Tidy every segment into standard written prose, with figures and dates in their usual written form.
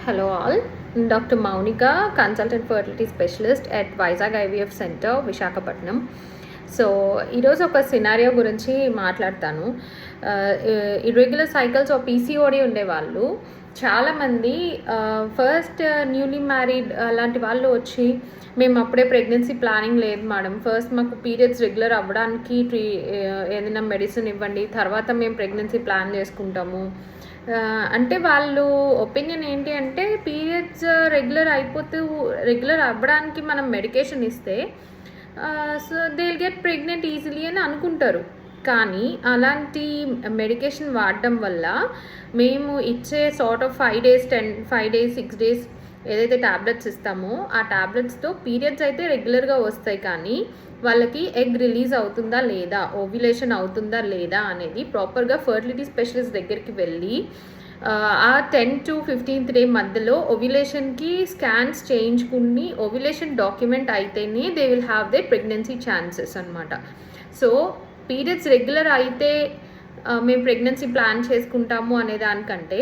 Hello all, Dr. Maunika, consultant fertility specialist at Vizag IVF Center, Visakhapatnam. So ఈరోజు ఒక scenario గురించి మాట్లాడతాను. Irregular cycles of PCOD ఉండేవాళ్ళు చాలామంది ఫస్ట్ న్యూలీ మ్యారీడ్ అలాంటి వాళ్ళు వచ్చి మేము అప్పుడే ప్రెగ్నెన్సీ ప్లానింగ్ లేదు మేడం, ఫస్ట్ మాకు పీరియడ్స్ రెగ్యులర్ అవ్వడానికి ఏదైనా మెడిసిన్ ఇవ్వండి, తర్వాత మేము ప్రెగ్నెన్సీ ప్లాన్ చేసుకుంటాము అంటే వాళ్ళు ఒపీనియన్ ఏంటి అంటే పీరియడ్స్ రెగ్యులర్ అవ్వడానికి మనం మెడికేషన్ ఇస్తే so they will get pregnant easily అని అనుకుంటారు. కానీ అలాంటి మెడికేషన్ వాడడం వల్ల మేము ఇచ్చే sort of 5 days 5 days 6 days ఏదైతే ట్యాబ్లెట్స్ ఇస్తామో ఆ ట్యాబ్లెట్స్తో పీరియడ్స్ అయితే రెగ్యులర్గా వస్తాయి, కానీ వాళ్ళకి ఎగ్ రిలీజ్ అవుతుందా లేదా, ఓవ్యులేషన్ అవుతుందా లేదా అనేది ప్రాపర్గా ఫర్టిలిటీ స్పెషలిస్ట్ దగ్గరికి వెళ్ళి ఆ 10 to 15th day మధ్యలో ఓవ్యులేషన్కి స్కాన్స్ చేయించుకుని ఓవ్యులేషన్ డాక్యుమెంట్ అయితేనే they will have the pregnancy chances అనమాట. సో పీరియడ్స్ రెగ్యులర్ అయితే మేము ప్రెగ్నెన్సీ ప్లాన్ చేసుకుంటాము అనే దానికంటే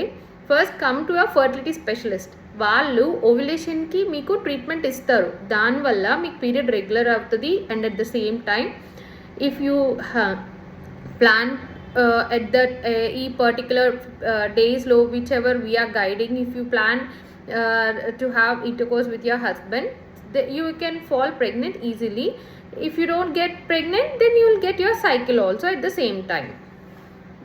first come to a fertility specialist. వాళ్ళు ఓవ్యులేషన్కి మీకు ట్రీట్మెంట్ ఇస్తారు, దానివల్ల మీకు పీరియడ్ రెగ్యులర్ అవుతుంది. And at the same time if you plan at that ఈ పర్టికులర్ డేస్లో whichever we are guiding, if you plan to have intercourse with your husband, you can fall pregnant easily. If you don't get pregnant, then you will get your cycle also at the same time.